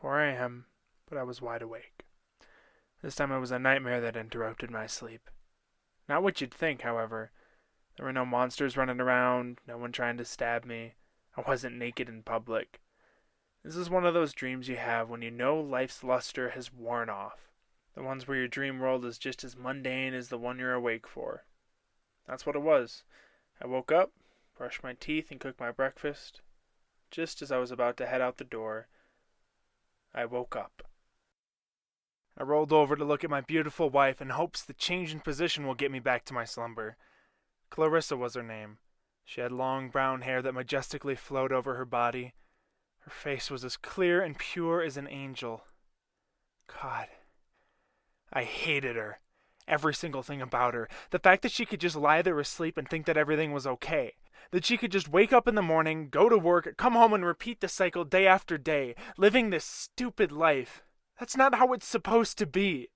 4 a.m., but I was wide awake. This time it was a nightmare that interrupted my sleep. Not what you'd think, however. There were no monsters running around, no one trying to stab me. I wasn't naked in public. This is one of those dreams you have when you know life's luster has worn off. The ones where your dream world is just as mundane as the one you're awake for. That's what it was. I woke up, brushed my teeth, and cooked my breakfast. Just as I was about to head out the door, I woke up. I rolled over to look at my beautiful wife in hopes the change in position will get me back to my slumber. Clarissa was her name. She had long brown hair that majestically flowed over her body. Her face was as clear and pure as an angel. God, I hated her. Every single thing about her. The fact that she could just lie there asleep and think that everything was okay. That she could just wake up in the morning, go to work, come home and repeat the cycle day after day, living this stupid life. That's not how it's supposed to be.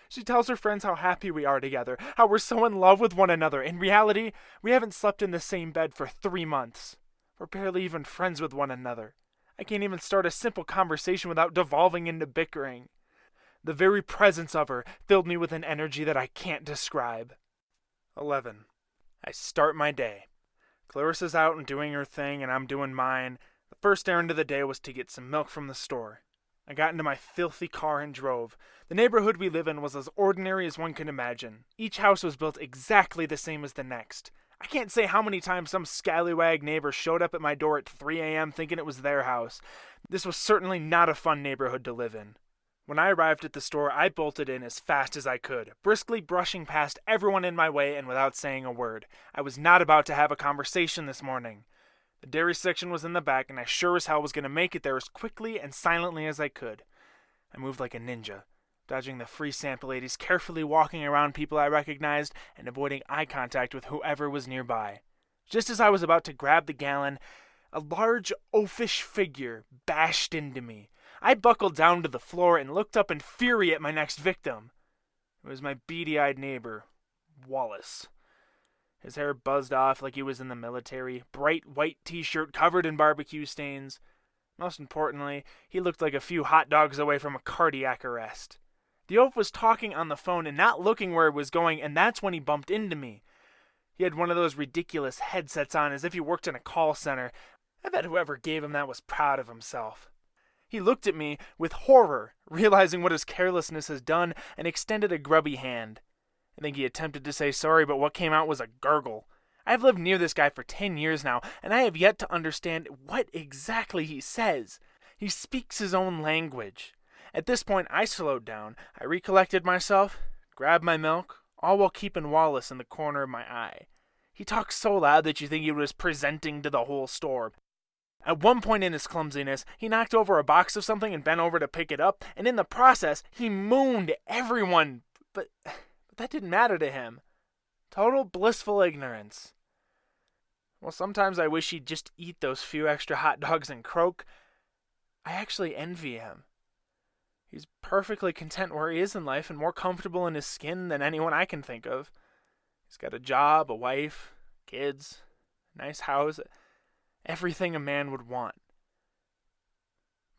She tells her friends how happy we are together, how we're so in love with one another. In reality, we haven't slept in the same bed for 3 months. We're barely even friends with one another. I can't even start a simple conversation without devolving into bickering. The very presence of her filled me with an energy that I can't describe. 11. I start my day. Clarissa's out and doing her thing, and I'm doing mine. The first errand of the day was to get some milk from the store. I got into my filthy car and drove. The neighborhood we live in was as ordinary as one could imagine. Each house was built exactly the same as the next. I can't say how many times some scallywag neighbor showed up at my door at 3 a.m. thinking it was their house. This was certainly not a fun neighborhood to live in. When I arrived at the store, I bolted in as fast as I could, briskly brushing past everyone in my way and without saying a word. I was not about to have a conversation this morning. The dairy section was in the back, and I sure as hell was going to make it there as quickly and silently as I could. I moved like a ninja, dodging the free sample ladies, carefully walking around people I recognized, and avoiding eye contact with whoever was nearby. Just as I was about to grab the gallon, a large, oafish figure bashed into me. I buckled down to the floor and looked up in fury at my next victim. It was my beady-eyed neighbor, Wallace. His hair buzzed off like he was in the military, bright white t-shirt covered in barbecue stains. Most importantly, he looked like a few hot dogs away from a cardiac arrest. The oaf was talking on the phone and not looking where it was going, and that's when he bumped into me. He had one of those ridiculous headsets on as if he worked in a call center. I bet whoever gave him that was proud of himself. He looked at me with horror, realizing what his carelessness has done, and extended a grubby hand. I think he attempted to say sorry, but what came out was a gurgle. I've lived near this guy for 10 years now, and I have yet to understand what exactly he says. He speaks his own language. At this point, I slowed down. I recollected myself, grabbed my milk, all while keeping Wallace in the corner of my eye. He talked so loud that you think he was presenting to the whole store. At one point in his clumsiness, he knocked over a box of something and bent over to pick it up, and in the process, he mooned everyone. But that didn't matter to him. Total blissful ignorance. Well, sometimes I wish he'd just eat those few extra hot dogs and croak. I actually envy him. He's perfectly content where he is in life and more comfortable in his skin than anyone I can think of. He's got a job, a wife, kids, a nice house, everything a man would want.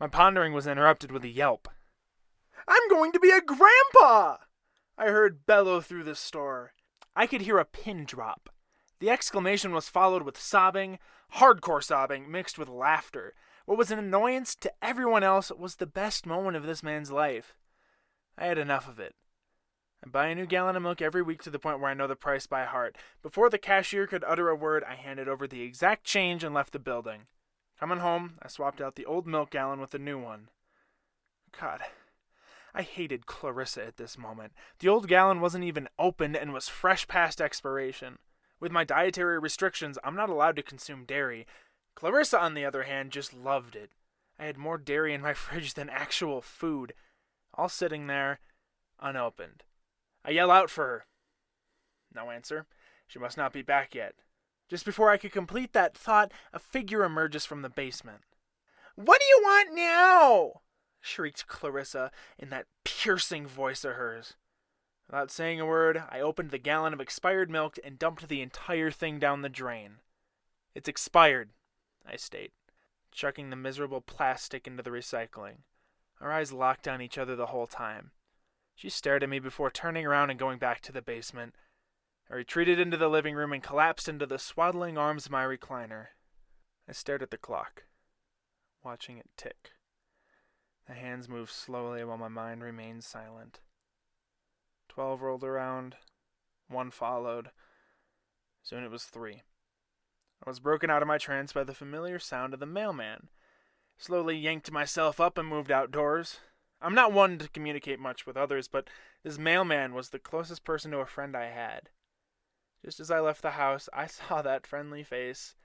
My pondering was interrupted with a yelp. "I'm going to be a grandpa!" I heard bellow through the store. I could hear a pin drop. The exclamation was followed with sobbing, hardcore sobbing, mixed with laughter. What was an annoyance to everyone else was the best moment of this man's life. I had enough of it. I buy a new gallon of milk every week to the point where I know the price by heart. Before the cashier could utter a word, I handed over the exact change and left the building. Coming home, I swapped out the old milk gallon with the new one. God, I hated Clarissa at this moment. The old gallon wasn't even opened and was fresh past expiration. With my dietary restrictions, I'm not allowed to consume dairy. Clarissa, on the other hand, just loved it. I had more dairy in my fridge than actual food, all sitting there, unopened. I yell out for her. No answer. She must not be back yet. Just before I could complete that thought, a figure emerges from the basement. "What do you want now?" shrieked Clarissa in that piercing voice of hers. Without saying a word, I opened the gallon of expired milk and dumped the entire thing down the drain. "It's expired," I state, chucking the miserable plastic into the recycling. Our eyes locked on each other the whole time. She stared at me before turning around and going back to the basement. I retreated into the living room and collapsed into the swaddling arms of my recliner. I stared at the clock, watching it tick. The hands moved slowly while my mind remained silent. 12 rolled around. 1 followed. Soon it was 3. I was broken out of my trance by the familiar sound of the mailman. Slowly yanked myself up and moved outdoors. I'm not one to communicate much with others, but this mailman was the closest person to a friend I had. Just as I left the house, I saw that friendly face.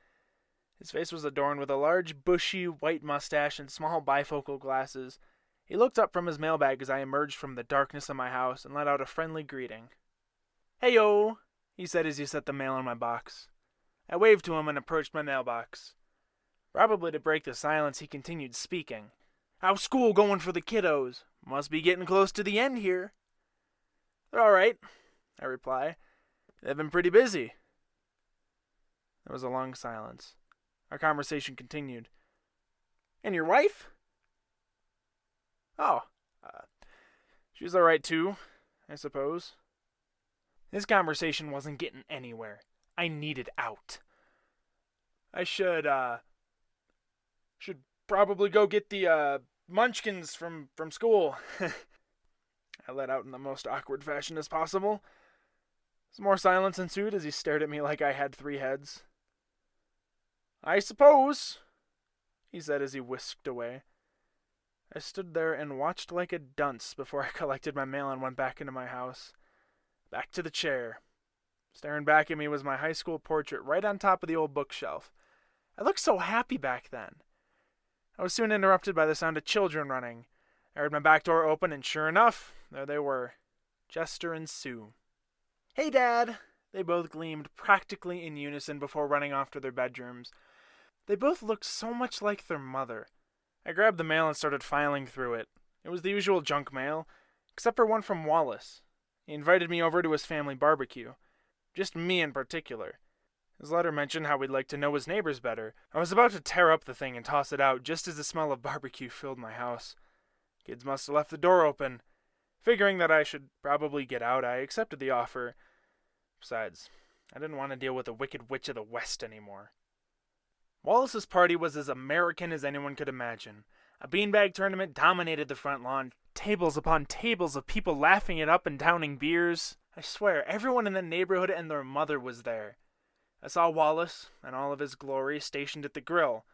His face was adorned with a large, bushy, white mustache and small bifocal glasses. He looked up from his mailbag as I emerged from the darkness of my house and let out a friendly greeting. "Hey-yo," he said as he set the mail in my box. I waved to him and approached my mailbox. Probably to break the silence, he continued speaking. "How's school going for the kiddos? Must be getting close to the end here." "They're all right," I reply. "They've been pretty busy." There was a long silence. Our conversation continued. "And your wife?" "Oh, she's all right too, I suppose." This conversation wasn't getting anywhere. I needed out. "I should probably go get the munchkins from school." I let out in the most awkward fashion as possible. Some more silence ensued as he stared at me like I had 3 heads. "I suppose," he said as he whisked away. I stood there and watched like a dunce before I collected my mail and went back into my house. Back to the chair. Staring back at me was my high school portrait right on top of the old bookshelf. I looked so happy back then. I was soon interrupted by the sound of children running. I heard my back door open, and sure enough, there they were, Jester and Sue. "Hey, Dad!" They both gleamed practically in unison before running off to their bedrooms. They both looked so much like their mother. I grabbed the mail and started filing through it. It was the usual junk mail, except for one from Wallace. He invited me over to his family barbecue. Just me in particular. His letter mentioned how we'd like to know his neighbors better. I was about to tear up the thing and toss it out just as the smell of barbecue filled my house. Kids must have left the door open. Figuring that I should probably get out, I accepted the offer. Besides, I didn't want to deal with the Wicked Witch of the West anymore. Wallace's party was as American as anyone could imagine. A beanbag tournament dominated the front lawn, tables upon tables of people laughing it up and downing beers. I swear, everyone in the neighborhood and their mother was there. I saw Wallace, in all of his glory, stationed at the grill.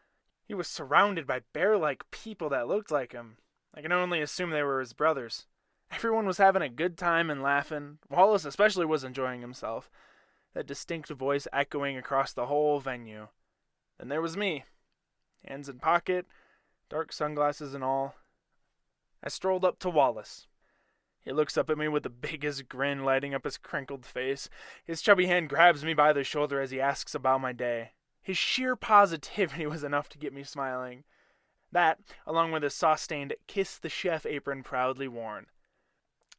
He was surrounded by bear-like people that looked like him. I can only assume they were his brothers. Everyone was having a good time and laughing. Wallace especially was enjoying himself, that distinct voice echoing across the whole venue. Then there was me, hands in pocket, dark sunglasses and all. I strolled up to Wallace. He looks up at me with the biggest grin lighting up his crinkled face. His chubby hand grabs me by the shoulder as he asks about my day. His sheer positivity was enough to get me smiling. That, along with his sauce-stained "Kiss the Chef" apron proudly worn.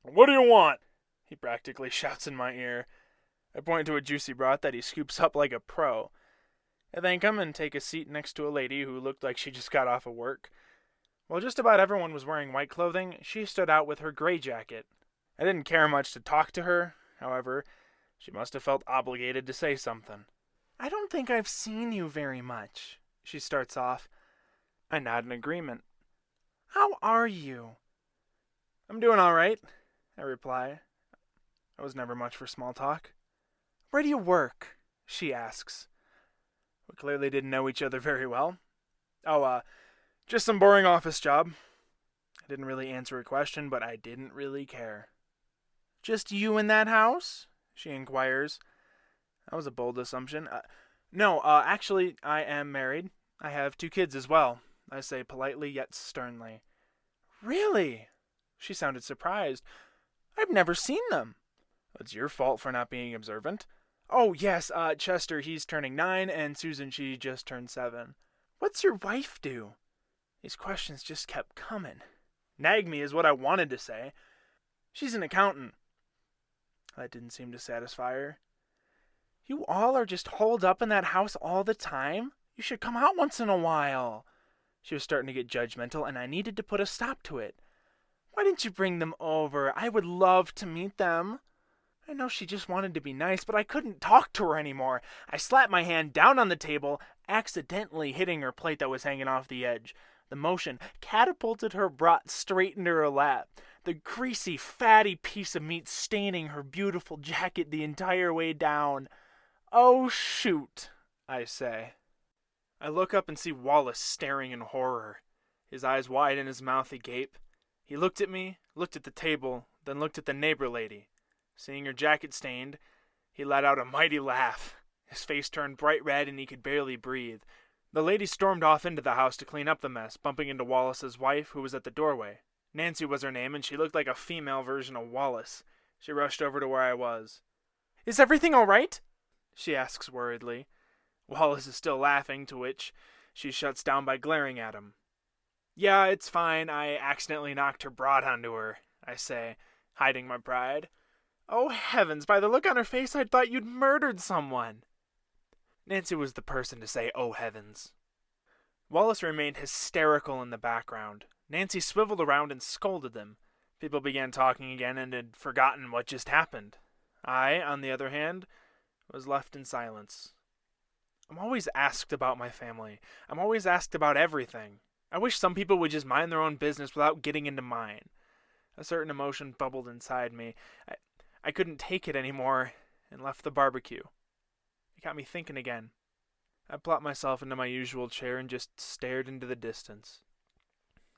"What do you want?" he practically shouts in my ear. I point to a juicy broth that he scoops up like a pro. I thank him and take a seat next to a lady who looked like she just got off of work. While just about everyone was wearing white clothing, she stood out with her gray jacket. I didn't care much to talk to her, however. She must have felt obligated to say something. "I don't think I've seen you very much," she starts off. I nod in agreement. "How are you?" "I'm doing all right," I reply. I was never much for small talk. "Where do you work?" she asks. We clearly didn't know each other very well. "Oh, just some boring office job." I didn't really answer her question, but I didn't really care. "Just you in that house?" she inquires. That was a bold assumption. No, actually, I am married. I have 2 kids as well," I say politely yet sternly. "Really?" She sounded surprised. "I've never seen them." "It's your fault for not being observant." "Oh, yes, Chester, he's turning 9, and Susan, she just turned 7. What's your wife do?" These questions just kept coming. "Nag me" is what I wanted to say. "She's an accountant." That didn't seem to satisfy her. "You all are just holed up in that house all the time? You should come out once in a while." She was starting to get judgmental, and I needed to put a stop to it. Why didn't you bring them over? I would love to meet them. I know she just wanted to be nice, but I couldn't talk to her anymore. I slapped my hand down on the table, accidentally hitting her plate that was hanging off the edge. The motion catapulted her brat straight into her lap, the greasy, fatty piece of meat staining her beautiful jacket the entire way down. Oh, shoot, I say. I look up and see Wallace staring in horror, his eyes wide and his mouth agape. He looked at me, looked at the table, then looked at the neighbor lady. Seeing her jacket stained, he let out a mighty laugh. His face turned bright red and he could barely breathe. The lady stormed off into the house to clean up the mess, bumping into Wallace's wife, who was at the doorway. Nancy was her name, and she looked like a female version of Wallace. She rushed over to where I was. "Is everything all right?" she asks worriedly. Wallace is still laughing, to which she shuts down by glaring at him. "Yeah, it's fine. I accidentally knocked her broad onto her," I say, hiding my pride. "Oh, heavens, by the look on her face, I thought you'd murdered someone." Nancy was the person to say, "Oh, heavens." Wallace remained hysterical in the background. Nancy swiveled around and scolded them. People began talking again and had forgotten what just happened. I, on the other hand, was left in silence. I'm always asked about my family. I'm always asked about everything. I wish some people would just mind their own business without getting into mine. A certain emotion bubbled inside me. I couldn't take it anymore and left the barbecue. It got me thinking again. I plopped myself into my usual chair and just stared into the distance.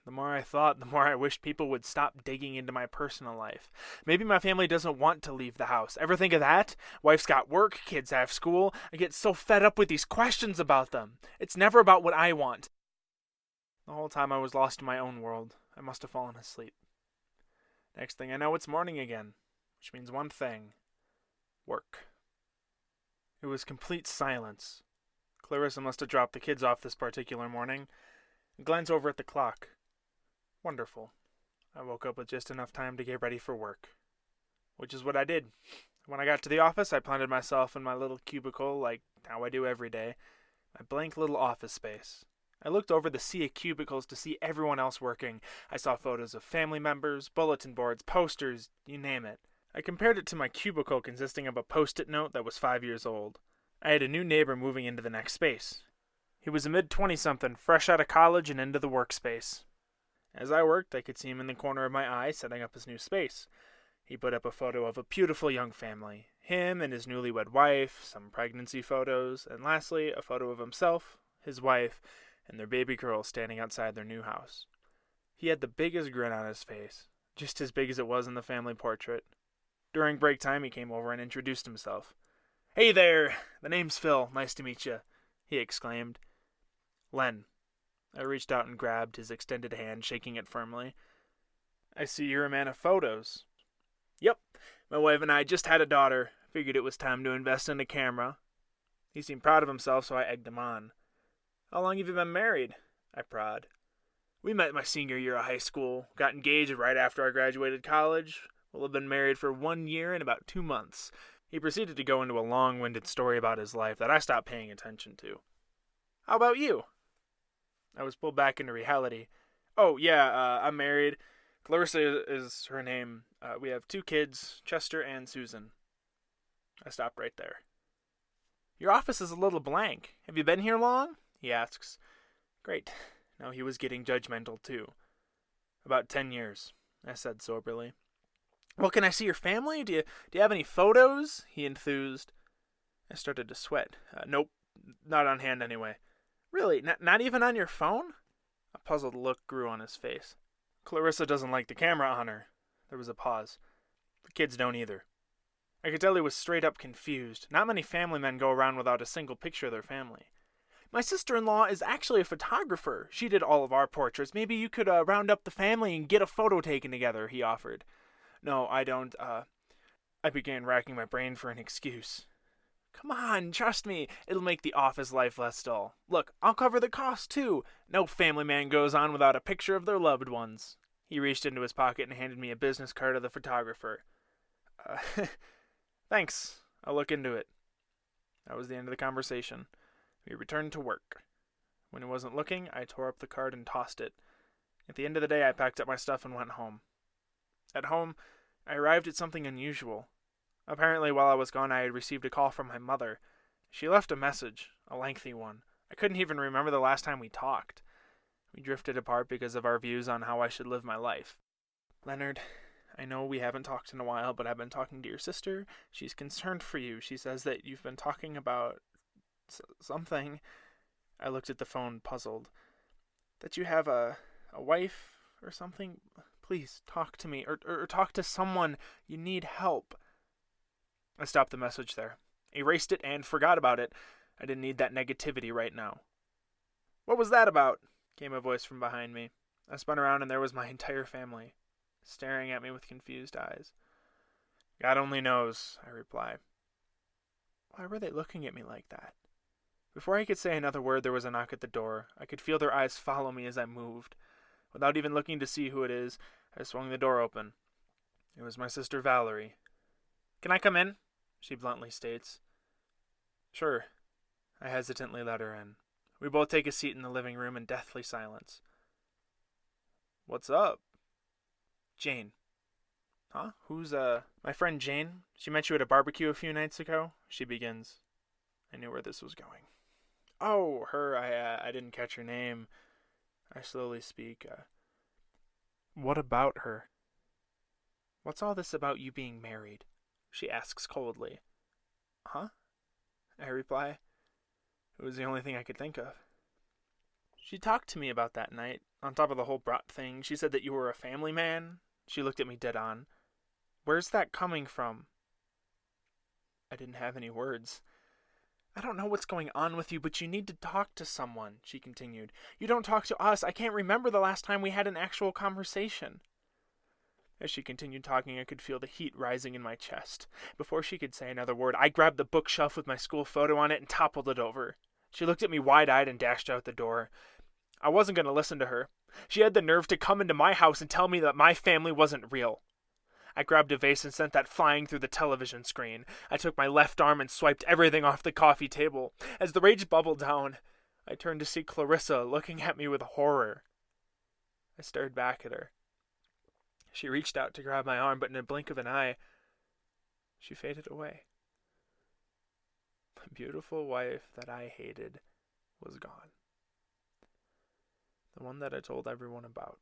The more I thought, the more I wished people would stop digging into my personal life. Maybe my family doesn't want to leave the house. Ever think of that? Wife's got work, kids have school. I get so fed up with these questions about them. It's never about what I want. The whole time I was lost in my own world. I must have fallen asleep. Next thing I know, it's morning again, which means one thing: work. It was complete silence. Clarissa must have dropped the kids off this particular morning. I glanced over at the clock. Wonderful. I woke up with just enough time to get ready for work, which is what I did. When I got to the office, I planted myself in my little cubicle like how I do every day, my blank little office space. I looked over the sea of cubicles to see everyone else working. I saw photos of family members, bulletin boards, posters, you name it. I compared it to my cubicle consisting of a post-it note that was 5 years old. I had a new neighbor moving into the next space. He was a mid-20-something, fresh out of college and into the workspace. As I worked, I could see him in the corner of my eye setting up his new space. He put up a photo of a beautiful young family, him and his newlywed wife, some pregnancy photos, and lastly, a photo of himself, his wife, and their baby girl standing outside their new house. He had the biggest grin on his face, just as big as it was in the family portrait. During break time, he came over and introduced himself. "Hey there, the name's Phil, nice to meet you," he exclaimed. "Len." I reached out and grabbed his extended hand, shaking it firmly. "I see you're a man of photos." "Yep, my wife and I just had a daughter. Figured it was time to invest in a camera." He seemed proud of himself, so I egged him on. "How long have you been married?" I prod. "We met my senior year of high school, got engaged right after I graduated college. We'll have been married for 1 year and about 2 months. He proceeded to go into a long-winded story about his life that I stopped paying attention to. "How about you?" I was pulled back into reality. "Oh, yeah, I'm married. Clarissa is her name. We have 2 kids, Chester and Susan." I stopped right there. "Your office is a little blank. Have you been here long?" he asks. Great. Now he was getting judgmental, too. "About 10 years, I said soberly. "Well, can I see your family? Do you have any photos?" he enthused. I started to sweat. Nope, not on hand anyway." "Really? Not even on your phone?" A puzzled look grew on his face. "Clarissa doesn't like the camera on her." There was a pause. "The kids don't either." I could tell he was straight up confused. Not many family men go around without a single picture of their family. "My sister-in-law is actually a photographer. She did all of our portraits. Maybe you could round up the family and get a photo taken together," he offered. "No, I don't, I began racking my brain for an excuse. "Come on, trust me. It'll make the office life less dull. Look, I'll cover the cost, too. No family man goes on without a picture of their loved ones." He reached into his pocket and handed me a business card of the photographer. "Thanks. I'll look into it." That was the end of the conversation. We returned to work. When he wasn't looking, I tore up the card and tossed it. At the end of the day, I packed up my stuff and went home. At home, I arrived at something unusual. Apparently, while I was gone, I had received a call from my mother. She left a message, a lengthy one. I couldn't even remember the last time we talked. We drifted apart because of our views on how I should live my life. Leonard, I know we haven't talked in a while, but I've been talking to your sister. She's concerned for you. She says that you've been talking about something. I looked at the phone, puzzled. That you have a wife or something? Please, talk to me, or talk to someone. You need help. I stopped the message there, erased it, and forgot about it. I didn't need that negativity right now. What was that about? Came a voice from behind me. I spun around and there was my entire family, staring at me with confused eyes. God only knows, I replied. Why were they looking at me like that? Before I could say another word, there was a knock at the door. I could feel their eyes follow me as I moved. Without even looking to see who it is, I swung the door open. It was my sister Valerie. Can I come in? She bluntly states. Sure. I hesitantly let her in. We both take a seat in the living room in deathly silence. What's up? Jane. Huh? Who's, my friend Jane? She met you at a barbecue a few nights ago? She begins. I knew where this was going. Oh, her, I didn't catch her name. I slowly speak. What about her? What's all this about you being married? She asks coldly. Huh? I reply. It was the only thing I could think of. She talked to me about that night. On top of the whole brat thing, she said that you were a family man. She looked at me dead on. Where's that coming from? I didn't have any words. I don't know what's going on with you, but you need to talk to someone, she continued. You don't talk to us. I can't remember the last time we had an actual conversation. As she continued talking, I could feel the heat rising in my chest. Before she could say another word, I grabbed the bookshelf with my school photo on it and toppled it over. She looked at me wide-eyed and dashed out the door. I wasn't going to listen to her. She had the nerve to come into my house and tell me that my family wasn't real. I grabbed a vase and sent that flying through the television screen. I took my left arm and swiped everything off the coffee table. As the rage bubbled down, I turned to see Clarissa looking at me with horror. I stared back at her. She reached out to grab my arm, but in a blink of an eye, she faded away. The beautiful wife that I hated was gone. The one that I told everyone about.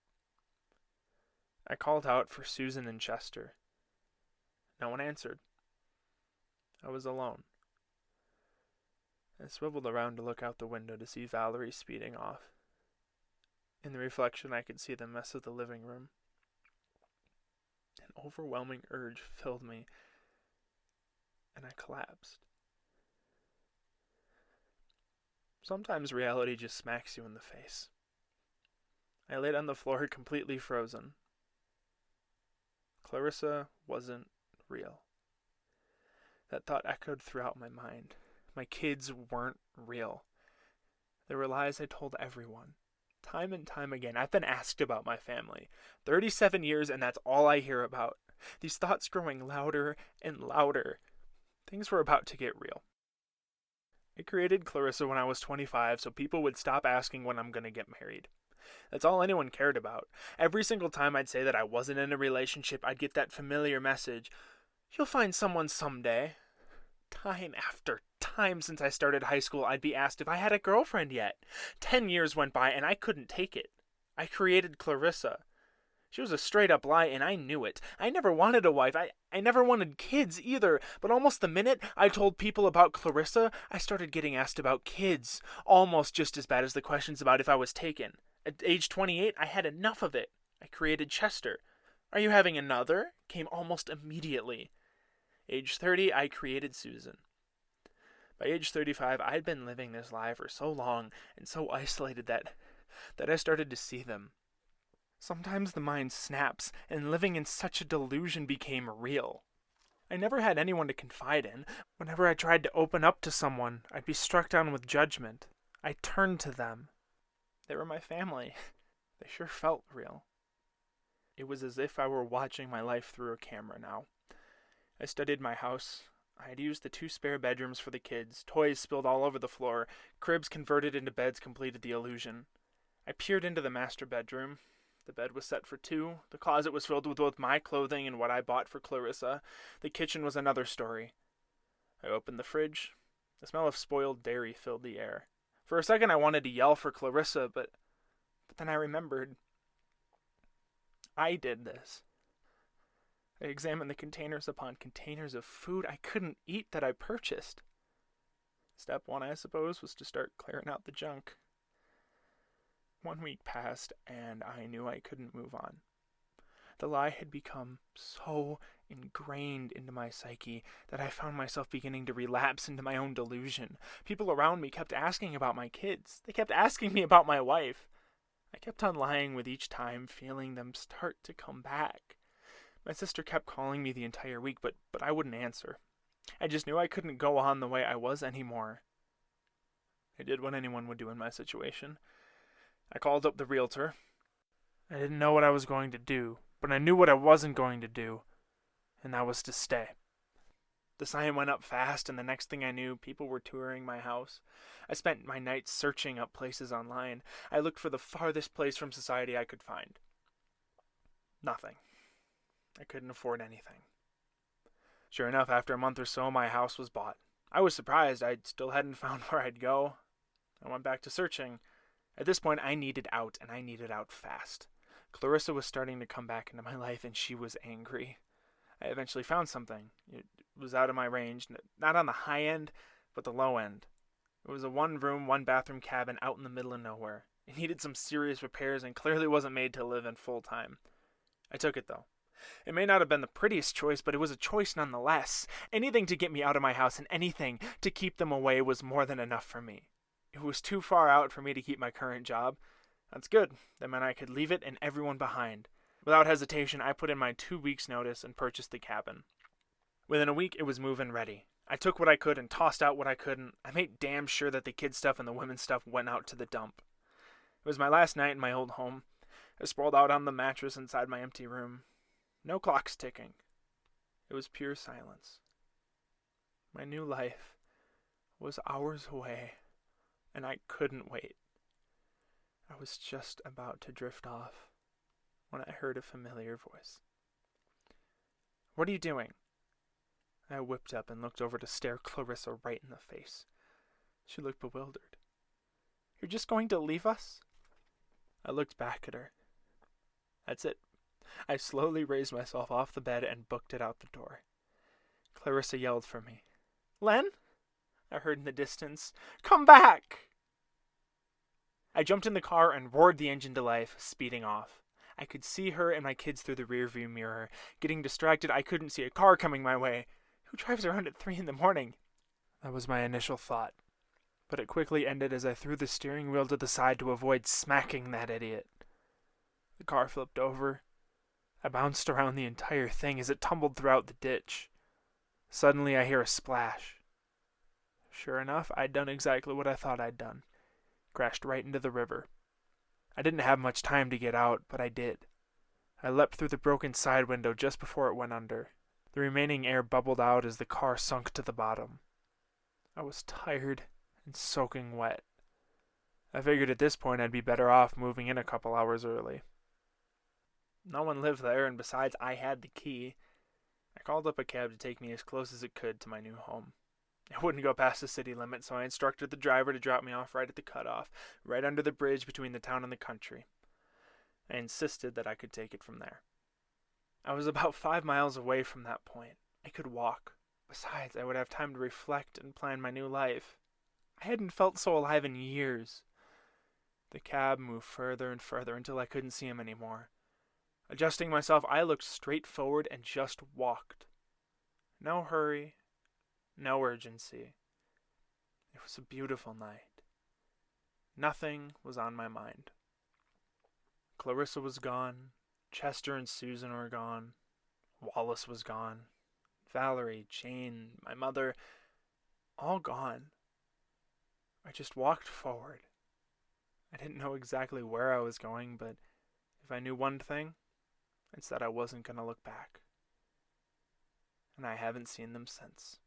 I called out for Susan and Chester. No one answered. I was alone. I swiveled around to look out the window to see Valerie speeding off. In the reflection, I could see the mess of the living room. An overwhelming urge filled me, and I collapsed. Sometimes reality just smacks you in the face. I laid on the floor completely frozen. Clarissa wasn't real. That thought echoed throughout my mind. My kids weren't real. There were lies I told everyone. Time and time again, I've been asked about my family. 37 years, and that's all I hear about. These thoughts growing louder and louder. Things were about to get real. I created Clarissa when I was 25 so people would stop asking when I'm going to get married. That's all anyone cared about. Every single time I'd say that I wasn't in a relationship, I'd get that familiar message, "You'll find someone someday." Time after time since I started high school, I'd be asked if I had a girlfriend yet. 10 years went by and I couldn't take it. I created Clarissa. She was a straight-up lie, and I knew it. I never wanted a wife. I never wanted kids either. But almost the minute I told people about Clarissa, I started getting asked about kids. Almost just as bad as the questions about if I was taken. At age 28, I had enough of it. I created Chester. "Are you having another?" came almost immediately. Age 30, I created Susan. By age 35, I'd been living this lie for so long and so isolated that I started to see them. Sometimes the mind snaps, and living in such a delusion became real. I never had anyone to confide in. Whenever I tried to open up to someone, I'd be struck down with judgment. I turned to them. They were my family. They sure felt real. It was as if I were watching my life through a camera now. I studied my house. I had used the 2 spare bedrooms for the kids, toys spilled all over the floor, cribs converted into beds completed the illusion. I peered into the master bedroom. The bed was set for 2, the closet was filled with both my clothing and what I bought for Clarissa, the kitchen was another story. I opened the fridge. The smell of spoiled dairy filled the air. For a second I wanted to yell for Clarissa, but then I remembered. I did this. I examined the containers upon containers of food I couldn't eat that I purchased. Step 1, I suppose, was to start clearing out the junk. 1 week passed, and I knew I couldn't move on. The lie had become so ingrained into my psyche that I found myself beginning to relapse into my own delusion. People around me kept asking about my kids. They kept asking me about my wife. I kept on lying with each time, feeling them start to come back. My sister kept calling me the entire week, but I wouldn't answer. I just knew I couldn't go on the way I was anymore. I did what anyone would do in my situation. I called up the realtor. I didn't know what I was going to do, but I knew what I wasn't going to do, and that was to stay. The sign went up fast, and the next thing I knew, people were touring my house. I spent my nights searching up places online. I looked for the farthest place from society I could find. Nothing. I couldn't afford anything. Sure enough, after a month or so, my house was bought. I was surprised. I still hadn't found where I'd go. I went back to searching. At this point, I needed out, and I needed out fast. Clarissa was starting to come back into my life, and she was angry. I eventually found something. It was out of my range, not on the high end, but the low end. It was a 1-room, 1-bathroom cabin out in the middle of nowhere. It needed some serious repairs and clearly wasn't made to live in full time. I took it, though. It may not have been the prettiest choice, but it was a choice nonetheless. Anything to get me out of my house and anything to keep them away was more than enough for me. It was too far out for me to keep my current job. That's good. That meant I could leave it and everyone behind. Without hesitation, I put in my 2 weeks' notice and purchased the cabin. Within a week, it was move-in ready. I took what I could and tossed out what I couldn't. I made damn sure that the kids' stuff and the women's stuff went out to the dump. It was my last night in my old home. I sprawled out on the mattress inside my empty room. No clocks ticking. It was pure silence. My new life was hours away, and I couldn't wait. I was just about to drift off when I heard a familiar voice. "What are you doing?" I whipped up and looked over to stare Clarissa right in the face. She looked bewildered. "You're just going to leave us?" I looked back at her. That's it. I slowly raised myself off the bed and booked it out the door. Clarissa yelled for me. "Len?" I heard in the distance. "Come back!" I jumped in the car and roared the engine to life, speeding off. I could see her and my kids through the rearview mirror. Getting distracted, I couldn't see a car coming my way. Who drives around at 3 in the morning? That was my initial thought. But it quickly ended as I threw the steering wheel to the side to avoid smacking that idiot. The car flipped over. I bounced around the entire thing as it tumbled throughout the ditch. Suddenly I hear a splash. Sure enough, I'd done exactly what I thought I'd done. Crashed right into the river. I didn't have much time to get out, but I did. I leapt through the broken side window just before it went under. The remaining air bubbled out as the car sunk to the bottom. I was tired and soaking wet. I figured at this point I'd be better off moving in a couple hours early. No one lived there, and besides, I had the key. I called up a cab to take me as close as it could to my new home. It wouldn't go past the city limit, so I instructed the driver to drop me off right at the cutoff, right under the bridge between the town and the country. I insisted that I could take it from there. I was about 5 miles away from that point. I could walk. Besides, I would have time to reflect and plan my new life. I hadn't felt so alive in years. The cab moved further and further until I couldn't see him anymore. Adjusting myself, I looked straight forward and just walked. No hurry, no urgency. It was a beautiful night. Nothing was on my mind. Clarissa was gone. Chester and Susan were gone. Wallace was gone. Valerie, Jane, my mother, all gone. I just walked forward. I didn't know exactly where I was going, but if I knew one thing, it's that I wasn't going to look back. And I haven't seen them since.